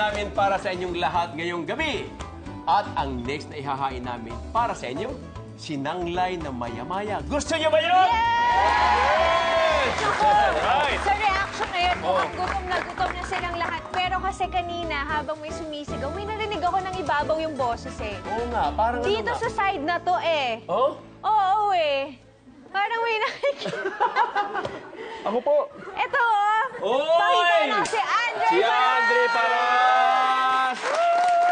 namin para sa inyong lahat ngayong gabi. At ang next na ihahain namin para sa inyo, sinanglay na maya-maya. Gusto niyo ba yun? Yes! Right. Sa reaction na yun, mukhang gutom na silang lahat. Pero kasi kanina, habang may sumisigaw, may narinig ako ng ibabaw yung boses eh. Oo nga, parang Dito ano nga? sa side na to eh. Oh? Oo eh. Parang may nakikita. Ako po. Ito oh. Oy! Pakita mo si Andre. Si Andre Paras!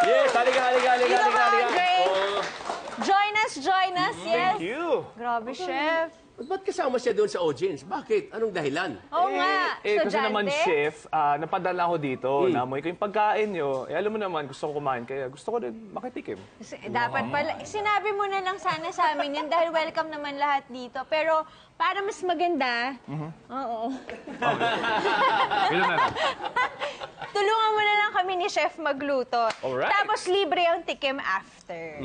Yes, halika. Dito ka, Andre. Oh. Join us, yes. Thank you. Grabe, chef. Ba't kasama siya doon sa audience? Bakit? Anong dahilan? Oo nga, Kasi naman, estudyante. chef, napadala ako dito. Namoy ko yung pagkain nyo. Alam mo naman, gusto ko kumain. Kaya gusto ko din makitikim. Dapat pala, sinabi mo na lang sana sa amin yan dahil welcome naman lahat dito. Pero para mas maganda, oo. Ilan na lang? Tulungan mo na lang kami ni Chef magluto. Alright. Tapos libre ang tikim after.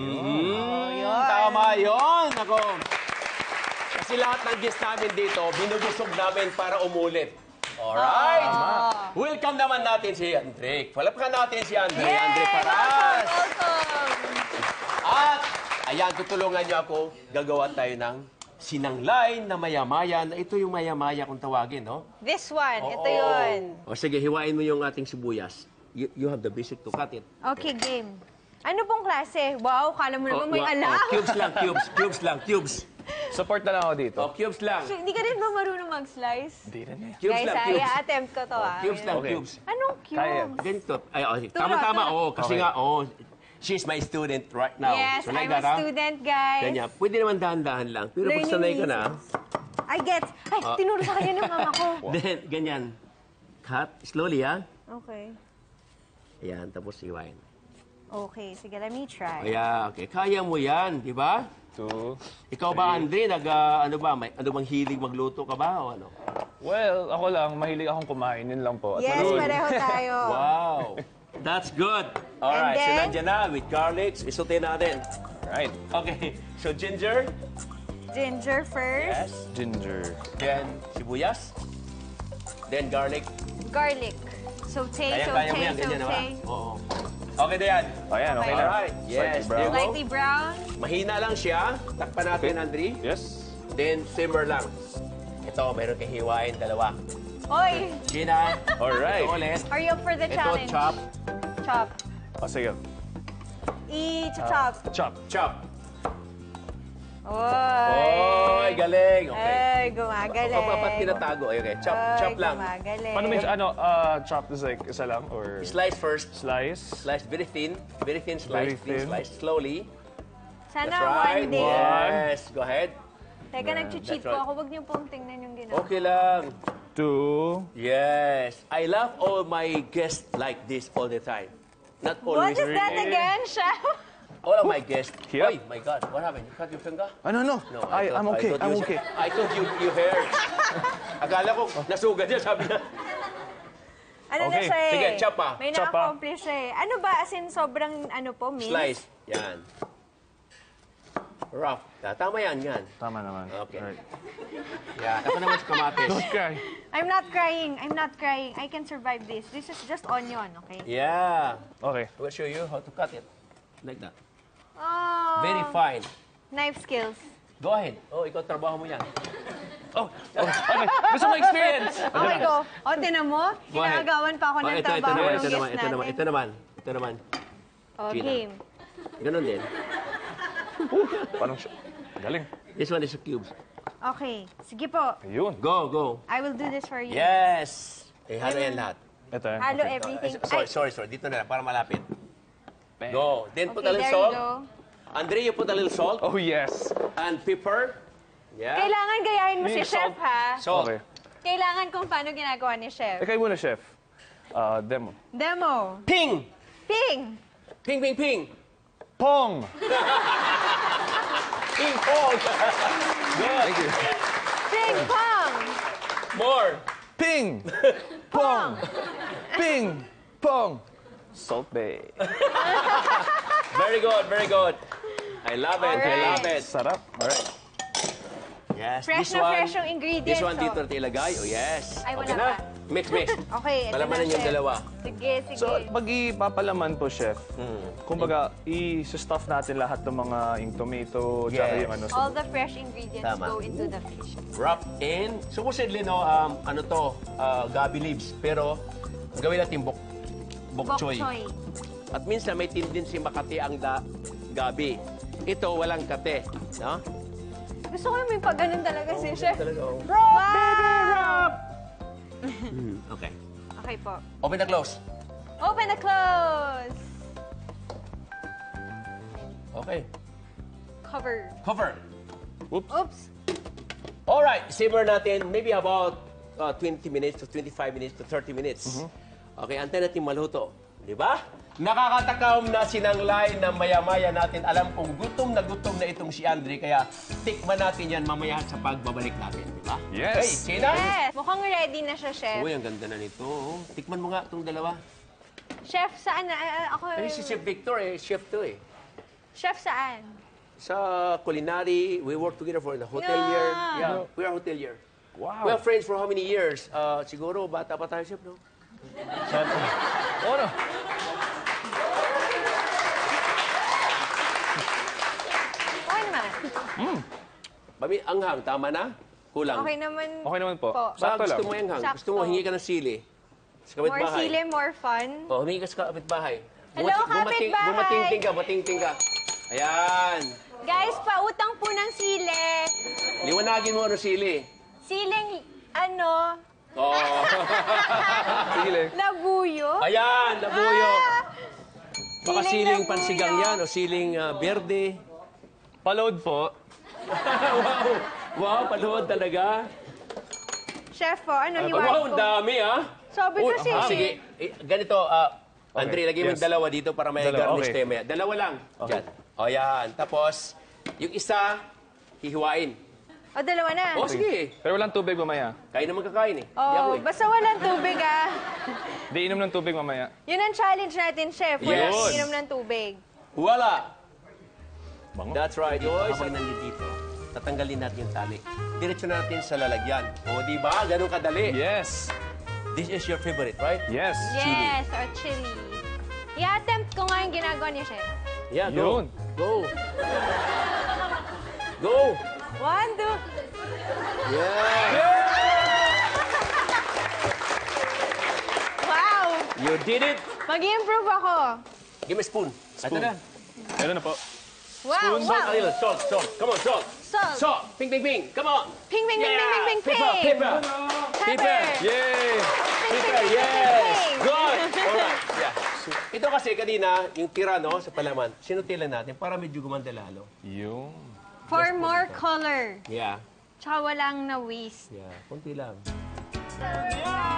Tama yun! Ako. Kasi lahat ng guests namin dito, binubusog namin para umulit. Alright? Welcome naman natin si Andre. Palapkan natin si Andre. Andre Paras. Welcome! At, ayan, tutulungan niyo ako. Gagawa tayo ng sinanglay na maya-maya. Na ito yung maya-maya kung tawagin, no? This one, ito yun. O sige, hiwain mo yung ating sibuyas. You have the basic to cut it. Okay, game. Ano pong klase? Wow, kala mo naman may alam. Cubes lang, cubes. Support na lang ako dito. Cubes lang. So, hindi ka rin ba marunong mag-slice? Hindi rin eh. Cubes Guys, lang, ay, cubes. attempt ko to Cubes lang, Okay. cubes. Anong Kaya. cubes? Ganito. Ay, tama-tama. turo. Oo, kasi Okay. nga, she's my student right now. Yes, So, I'm like a that, ah. student, guys. Ganyan. Pwede naman dahan-dahan lang. Pero pag Learning sanay ka na, I get. Ay, tinuro sa kanya ng mama ko. then, ganyan. Cut. Slowly, ha? Okay. Ayan, tapos iwain. Okay, sige, let me try. Ayan, okay. Kaya mo yan, di ba? 2. Ikaw ba, Andre, ano bang hilig magluto ka ba o ano? Well, ako lang, mahilig akong kumain. Yun lang po. At Yes, manood. pareho tayo. Wow! That's good. Alright, so then? nandiyan na with garlic. Isutin natin. Right. Okay, so ginger. Ginger first. Yes. Ginger. Then sibuyas. Then garlic. Garlic. Saute, Kaya mo yan, ganyan na ba? saute. Oo. Okay na yan. Ayan, okay na. Alright, yes. Slightly There you brown. go. Slightly brown. Mahina lang siya. Takpan natin, Andre. Yes. Then simmer lang. Ito, meron kang hiwain, dalawa. Oy, Gina. Alright. Ito ulit. are you up for the Ito, challenge? chop. Chop. Sige. I-chop. Chop. Chop. Oy. Oy, galing. Okay. Ay, gumagaling. Ba't tinatago? Okay, chop, Ay, chop lang. Gumagaling. Paano may, chop is like isa lang? Or Slice first. slice? Slice very thin slice. Very Please thin. slice slowly. Sana That's right. one day. Yes, go ahead. Teka, nag-cheat That's po right. ako. Huwag niyo pong tingnan yung ginawa. Okay lang. 2. Yes. I love all my guests like this all the time. Not What always. is that again, Chef? All of my guests. Here. Oh my God, what happened? You cut your finger? No. No, I'm okay. thought I'm you- okay. I thought you hurt. Akala ko, nasugat niya, sabi niya. Ano na Okay. siya eh? Sige, chop pa. May Chop pa. na-accomplish siya eh. Ano ba? As in, sobrang ano po, mince? Slice. Yan. Rough. Tama yan. Tama naman. Okay. Alright. Yan. Ako naman sa kamatis. Okay. I'm not crying. I'm not crying. I can survive this. This is just onion, okay? Yeah. Okay. I will show you how to cut it. Like that. Oh. Very fine. Knife skills. Go ahead. Oh, ikaw trabaho mo yan. Okay. Gusto mo experience? Okay, go. O, tinan mo. Go ahead. Ginagawan pa ako ng ito trabaho naman, ng ito guest naman, ito naman, natin. ito naman. O, Gina. game. Ganun din. Parang galing. This one is a cubes. Okay. Sige po. Ayun. Go. I will do this for you. Yes. Eh, halo yan lahat. Ito yan. Halo Okay. everything. Sorry. Dito na lang, para malapit. Bang. Go. Then put a Okay, little there you salt. go. Andre, you put a little salt Oh, yes. and pepper. Yeah. Kailangan gayahin mo si Yung Chef, salt. ha? Salt. Okay. Kailangan kung paano ginagawa ni Chef. Ikaw muna, chef. Demo. Demo. Ping. Ping. Ping. Pong! Ping pong. Good. Thank you. Ping pong. More. Ping! Pong! Ping! Pong! Salt Bay. Very good. I love it. I love it. Sarap. Alright. Yes. Fresh na fresh yung ingredients. This one oh. dito natin ilagay. Oh, yes. Ay, wala Okay na. pa. Mix. Okay, ito Malamanan na, yung Chef. dalawa. Tignan Sige, sige. So, pag ipapalaman po, chef, kumbaga, i-stuff natin lahat ng mga yung tomato, tsaka Yes. yung ano. All the fresh ingredients Tama. go into the fish. Wrap in. Supposedly, no, ano to, gabi leaves. Pero, gawin natin bok choy. Bok choy. At minsan may tendency makati ang gabi. Ito, walang kate. No? Gusto ko yung may pag-ganun talaga si Chef. Talaga, oh. Wow! Okay. Okay po. Open the close. Open the close. Okay. Cover. Cover. Oops. Alright, simmer natin maybe about 20 minutes to 25 minutes to 30 minutes. Okay, antayin natin maluto. Di ba? Nakakatakam na sinanglay na maya-maya natin. Alam kong gutom na itong si Andre, kaya tikman natin yan mamaya sa pagbabalik natin. Di ba? Yes. Okay, China? Yes. Mukhang ready na siya, Chef. Uy, ang ganda na nito. Oh. Tikman mo nga itong dalawa. Chef, saan na? Ako... Ay, si Chef Victor, chef to eh. Chef, saan? Sa culinary, we work together for the hotelier. Yeah. Yeah, we are hotelier. Wow. We are friends for how many years? Siguro, bata pa tayo, chef, no? Oh, no. Okay naman. Anghang, tama na? Kulang. Okay naman. Okay naman po. Po. Sakto Gusto lang. mo yung hang? Sakto. Gusto mo hingi ka ng sili? Sa More kapitbahay? sili, more fun. Oh, humingi ka sa kapitbahay. Hello, kapitbahay! Bumatingting ka. Ayan. Guys, pautang po ng sili. Liwanagin mo ano sili. Siling, ano, Oh. Sige lang. labuyo. Ayan, labuyo. Ah! Baka siling labuyo. pansigang yan o siling berde. Paload po. Wow. Wow, panood talaga. Chef po, ano, Wow, hiwain ang ko. dami ah. Sabi Oh, kasi. sige, ganito, Andre, lagay mo yes. yung dalawa dito para may Dalawa, garnish okay. tayo maya. Dalawa lang. Diyan. O yan. Tapos, yung isa, hihiwain. O, dalawa na. O sige, Pero walang tubig mamaya. kain naman kakain eh. Hindi ako Oh, eh. basta walang tubig, ah. Di inom ng tubig mamaya. Yun ang challenge natin, Chef. Walang Yes. inom ng tubig. Wala. Bango. That's right. Habang nandito, tatanggalin natin yung tali. Diretso natin sa lalagyan. O, di ba? Ganun kadali. Yes. This is your favorite, right? Yes. Yes, or chili. I-attempt ko nga yung ginagawa ni Chef. Yeah, go. Yun. Go. Go. 1, 2. Yeah. Wow! You did it. Mag-improve ako. Give me a spoon. Ito na. Meron na po. Wow, Salt, wow. a little. Salt, salt. Come on, salt. Salt. Salt. Ping, ping, ping. Come on. Ping, ping, ping, ping, ping, ping, Pepper, ping. pepper. Pepper. Yay! Pepper, ping, yes. ping. Good. Alright. Yeah. Ito kasi kanina, yung tira, no, sa palaman, sinutilan natin para medyo gumanda lalo. Yung... For more color. Yeah. Tsaka walang na-waste. Yeah. Kunti lang. Yeah.